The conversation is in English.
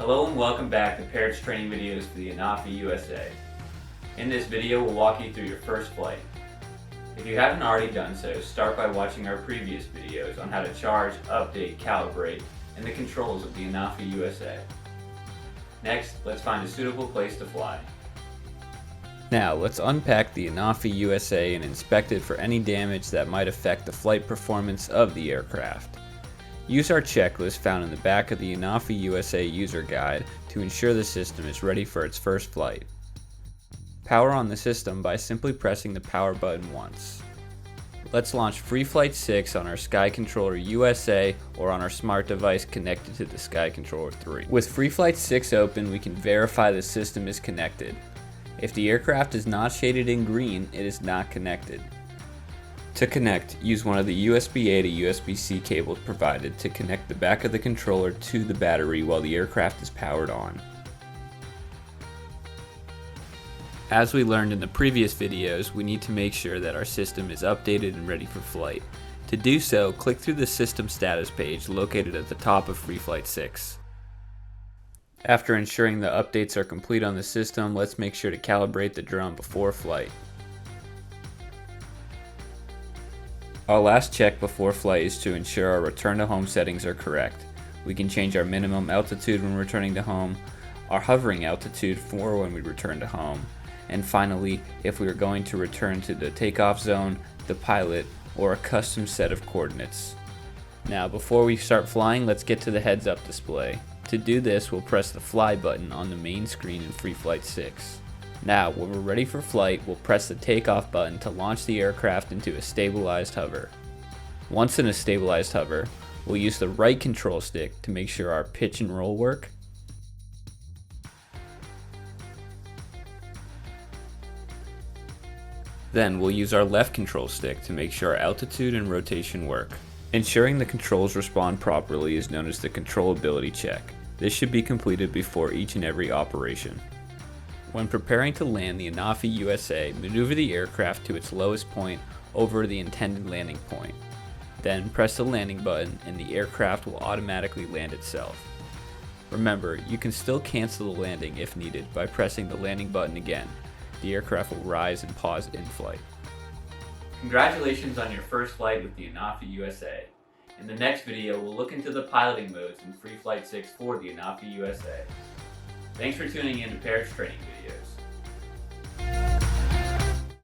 Hello and welcome back to Parrot's training videos for the Anafi USA. In this video we'll walk you through your first flight. If you haven't already done so, start by watching our previous videos on how to charge, update, calibrate, and the controls of the Anafi USA. Next, let's find a suitable place to fly. Now let's unpack the Anafi USA and inspect it for any damage that might affect the flight performance of the aircraft. Use our checklist found in the back of the Anafi USA user guide to ensure the system is ready for its first flight. Power on the system by simply pressing the power button once. Let's launch Free Flight 6 on our Sky Controller USA or on our smart device connected to the Sky Controller 3. With Free Flight 6 open, we can verify the system is connected. If the aircraft is not shaded in green, it is not connected. To connect, use one of the USB-A to USB-C cables provided to connect the back of the controller to the battery while the aircraft is powered on. As we learned in the previous videos, we need to make sure that our system is updated and ready for flight. To do so, click through the System Status page located at the top of Free Flight 6. After ensuring the updates are complete on the system, let's make sure to calibrate the drone before flight. Our last check before flight is to ensure our return to home settings are correct. We can change our minimum altitude when returning to home, our hovering altitude for when we return to home, and finally, if we are going to return to the takeoff zone, the pilot, or a custom set of coordinates. Now before we start flying, let's get to the heads-up display. To do this, we'll press the fly button on the main screen in Free Flight 6. Now, when we're ready for flight, we'll press the takeoff button to launch the aircraft into a stabilized hover. Once in a stabilized hover, we'll use the right control stick to make sure our pitch and roll work. Then we'll use our left control stick to make sure our altitude and rotation work. Ensuring the controls respond properly is known as the controllability check. This should be completed before each and every operation. When preparing to land the Anafi USA, maneuver the aircraft to its lowest point over the intended landing point. Then press the landing button and the aircraft will automatically land itself. Remember, you can still cancel the landing if needed by pressing the landing button again. The aircraft will rise and pause in flight. Congratulations on your first flight with the Anafi USA. In the next video, we'll look into the piloting modes in Free Flight 6 for the Anafi USA. Thanks for tuning in to Parrot's training video.